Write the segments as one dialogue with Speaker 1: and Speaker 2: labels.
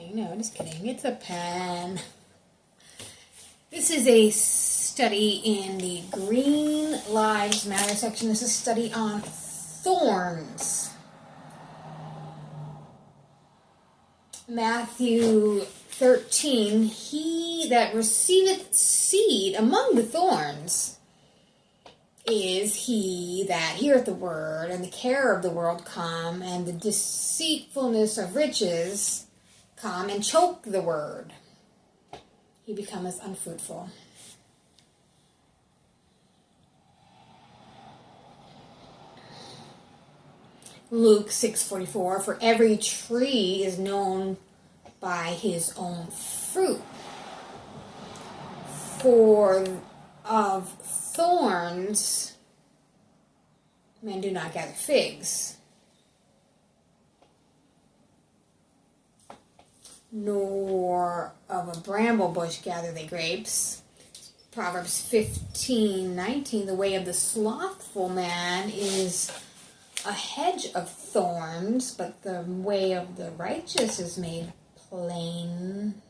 Speaker 1: kidding. No, just kidding. It's a pen. This is a study in the Green Lives Matter section. This is a study on thorns. Matthew 13, he that receiveth seed among the thorns is he that heareth the word, and the care of the world come, and the deceitfulness of riches come and choke the word. He becometh unfruitful. Luke 6:44, for every tree is known by his own fruit. For of thorns men do not gather figs, nor of a bramble bush gather they grapes. Proverbs 15:19, the way of the slothful man is a hedge of thorns, but the way of the righteous is made plain.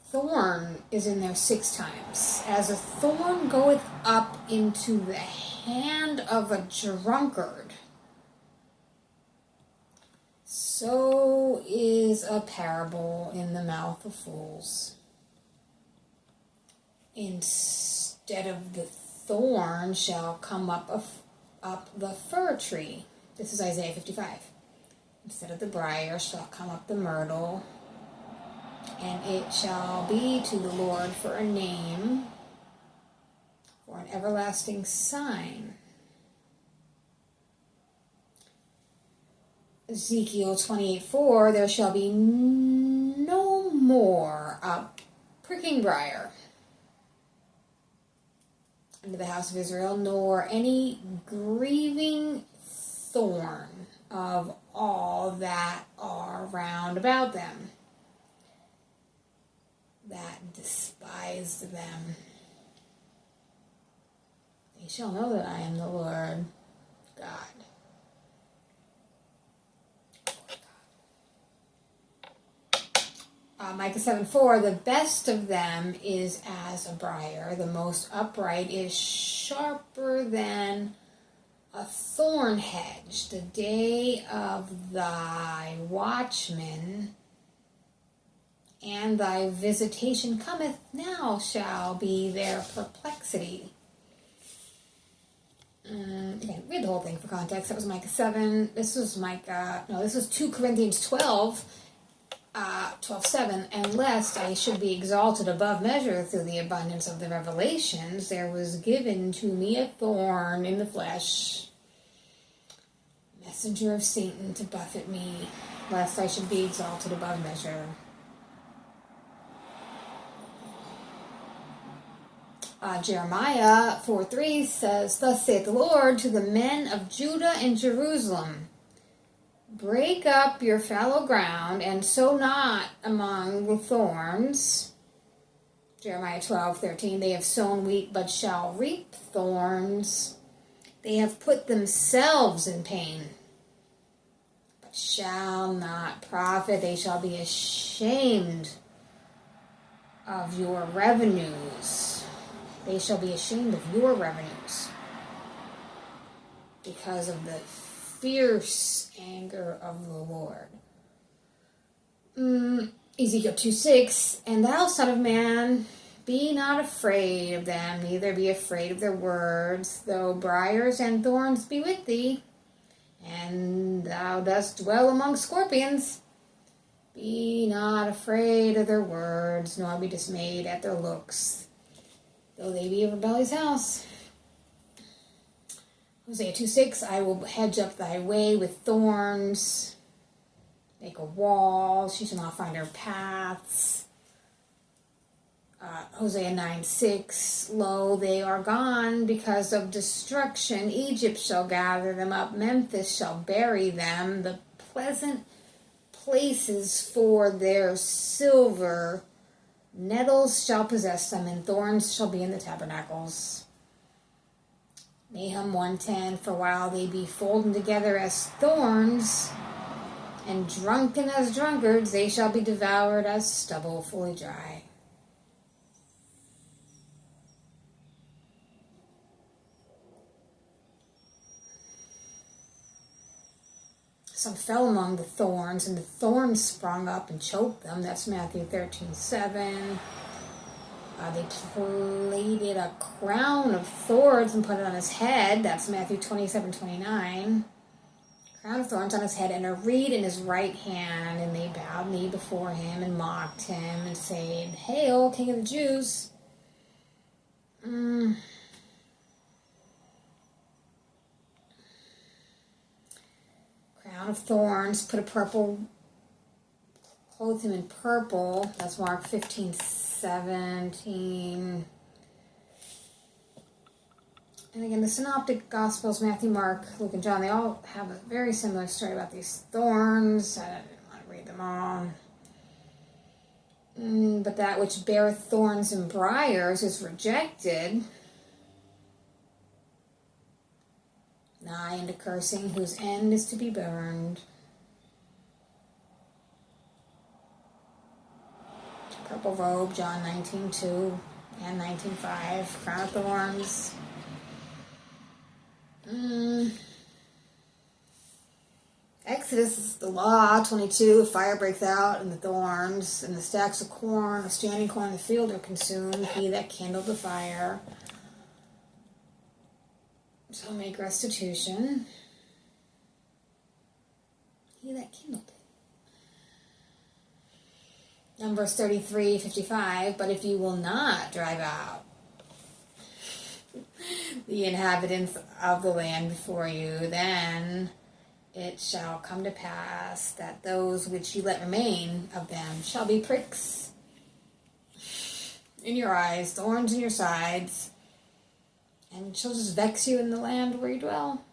Speaker 1: Thorn is in there 6 times. As a thorn goeth up into the hand of a drunkard, so is a parable in the mouth of fools. Instead of the thorn shall come up the fir tree. This is Isaiah 55. Instead of the briar shall come up the myrtle, and it shall be to the Lord for a name, for an everlasting sign. Ezekiel 28:4, there shall be no more a pricking briar into the house of Israel, nor any grieving thorn of all that are round about them, that despised them. They shall know that I am the Lord God. Micah 7:4, the best of them is as a briar, the most upright is sharper than a thorn hedge. The day of thy watchman and thy visitation cometh, now shall be their perplexity. Okay, read the whole thing for context. That was Micah 7. This was 2 Corinthians 12:7, and lest I should be exalted above measure through the abundance of the revelations, there was given to me a thorn in the flesh, messenger of Satan to buffet me, lest I should be exalted above measure. Jeremiah 4:3 says, thus saith the Lord to the men of Judah and Jerusalem, break up your fallow ground, and sow not among the thorns. Jeremiah 12:13, they have sown wheat, but shall reap thorns. They have put themselves in pain, but shall not profit. They shall be ashamed of your revenues. They shall be ashamed of your revenues because of the fierce anger of the Lord. Ezekiel 2:6, and thou, son of man, be not afraid of them, neither be afraid of their words, though briars and thorns be with thee, and thou dost dwell among scorpions. Be not afraid of their words, nor be dismayed at their looks, though they be a rebellious house. Hosea 2:6, I will hedge up thy way with thorns, make a wall, she shall not find her paths. Hosea 9:6, lo, they are gone because of destruction. Egypt shall gather them up, Memphis shall bury them, the pleasant places for their silver Nettles shall possess them, and thorns shall be in the tabernacles. Nahum 1:10, for while they be folden together as thorns, and drunken as drunkards, they shall be devoured as stubble fully dry. Some fell among the thorns, and the thorns sprung up and choked them. That's Matthew 13:7. They plaited a crown of thorns and put it on his head. That's Matthew 27:29. Crown of thorns on his head and a reed in his right hand. And they bowed knee before him and mocked him and said, Hail, King of the Jews. Crown of thorns, clothed him in purple. That's Mark 15:17. And again, the Synoptic Gospels, Matthew, Mark, Luke, and John, they all have a very similar story about these thorns. I didn't want to read them all. But that which beareth thorns and briars is rejected, nigh unto cursing, whose end is to be burned. Purple robe, John 19:2 and 19:5. Crown of thorns. Exodus is the law, 22. Fire breaks out in the thorns, and the stacks of corn, the standing corn in the field are consumed. He that kindled the fire shall make restitution. He that kindled it. Numbers 33:55. But if you will not drive out the inhabitants of the land before you, then it shall come to pass that those which you let remain of them shall be pricks in your eyes, thorns in your sides, and shall just vex you in the land where you dwell.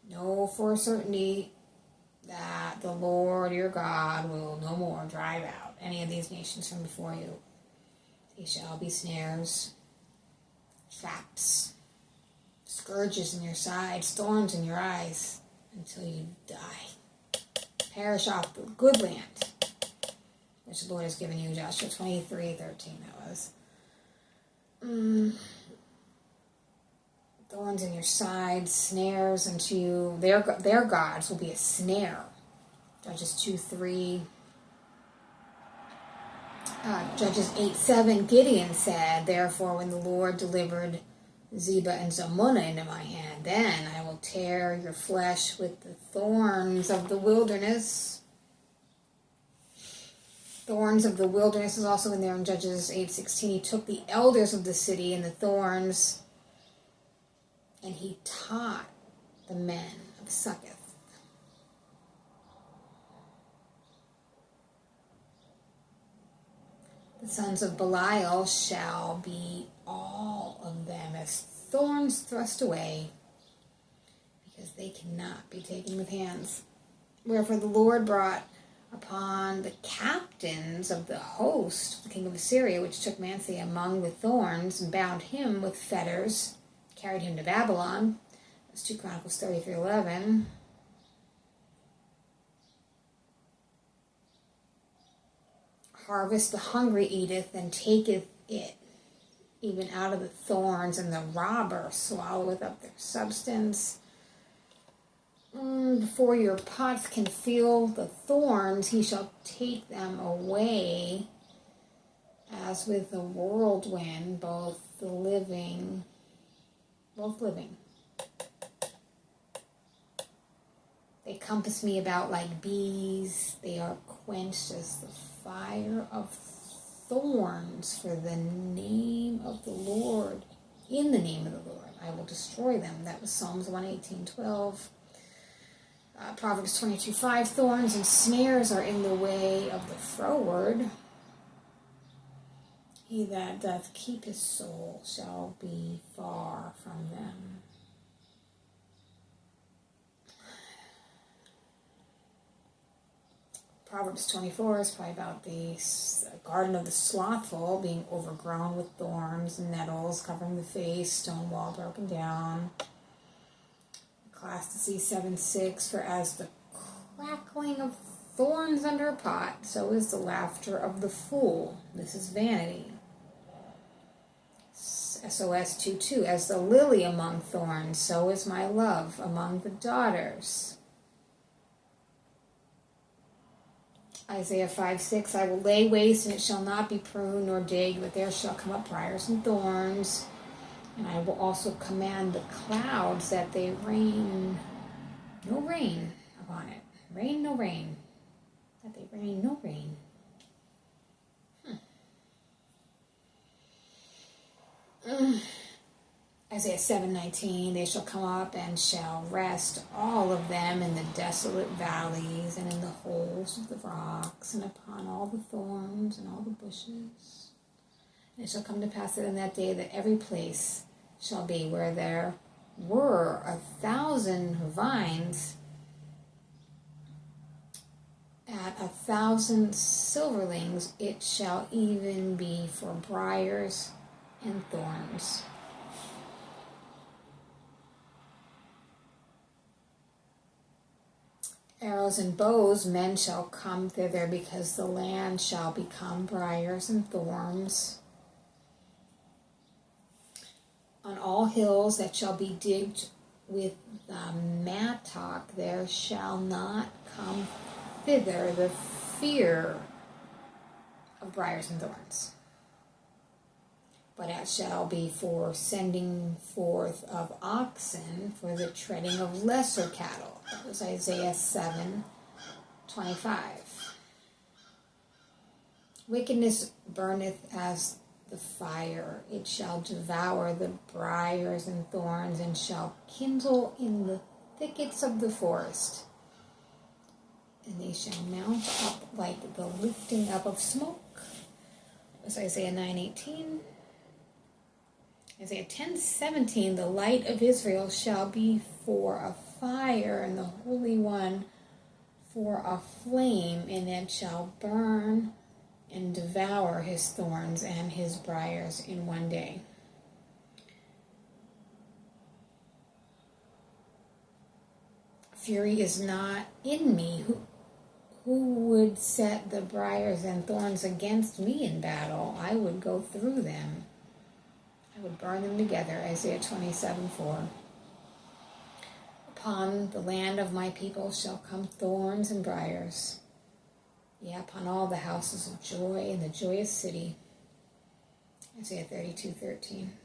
Speaker 1: Know for certainty that the Lord your God will no more drive out any of these nations from before you. They shall be snares, traps, scourges in your sides, thorns in your eyes, until you die. Perish off the good land, which the Lord has given you, Joshua 23:13, that was. Thorns in your sides, snares unto you. Their gods will be a snare. Judges 2:3. Judges 8:7. Gideon said, therefore, when the Lord delivered Zebah and Zalmunna into my hand, then I will tear your flesh with the thorns of the wilderness. Thorns of the wilderness is also in there in Judges 8:16. He took the elders of the city and the thorns, and he taught the men of Succoth. The sons of Belial shall be all of them as thorns thrust away, because they cannot be taken with hands. Wherefore the Lord brought upon the captains of the host, the king of Assyria, which took Manasseh among the thorns, and bound him with fetters, carried him to Babylon. That's 2 Chronicles 33:11. Harvest the hungry eateth, and taketh it even out of the thorns, and the robber swalloweth up their substance. Before your pots can feel the thorns, he shall take them away, as with the whirlwind, both living. They compass me about like bees. They are quenched as the fire of thorns for the name of the Lord. In the name of the Lord, I will destroy them. That was Psalms 118:12. Proverbs 22:5. Thorns and snares are in the way of the froward. He that doth keep his soul shall be far from them. Proverbs 24 is probably about the garden of the slothful being overgrown with thorns and nettles, covering the face, stone wall broken down. Ecclesiastes 7:6, for as the crackling of thorns under a pot, so is the laughter of the fool. This is vanity. SOS 2:2, as the lily among thorns, so is my love among the daughters. Isaiah 5:6, I will lay waste, and it shall not be pruned nor digged, but there shall come up briars and thorns. And I will also command the clouds that they rain, no rain upon it. Rain, no rain. That they rain, no rain. Isaiah 7:19, they shall come up and shall rest, all of them, in the desolate valleys and in the holes of the rocks and upon all the thorns and all the bushes. And it shall come to pass that in that day that every place shall be where there were 1,000 vines, at 1,000 silverlings, it shall even be for briars and thorns. Arrows and bows, men shall come thither, because the land shall become briars and thorns. On all hills that shall be digged with the mattock, there shall not come thither the fear of briars and thorns. But it shall be for sending forth of oxen, for the treading of lesser cattle. That was Isaiah 7:25. Wickedness burneth as the fire. It shall devour the briars and thorns, and shall kindle in the thickets of the forest. And they shall mount up like the lifting up of smoke. That was Isaiah 9:18. Isaiah 10:17, the light of Israel shall be for a fire, and the Holy One for a flame, and it shall burn and devour his thorns and his briars in one day. Fury is not in me. Who would set the briars and thorns against me in battle? I would go through them. I would burn them together. Isaiah 27:4. Upon the land of my people shall come thorns and briars. Yea, upon all the houses of joy in the joyous city. Isaiah 32:13.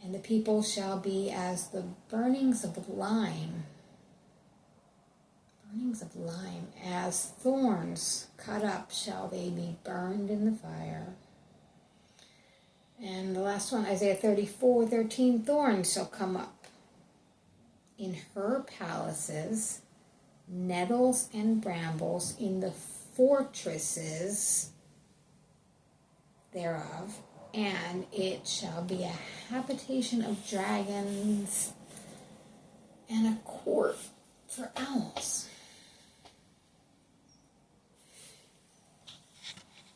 Speaker 1: And the people shall be as the burnings of lime. Burnings of lime. As thorns cut up shall they be burned in the fire. And the last one, Isaiah 34:13, thorns shall come up in her palaces, nettles and brambles in the fortresses thereof, and it shall be a habitation of dragons and a court for owls.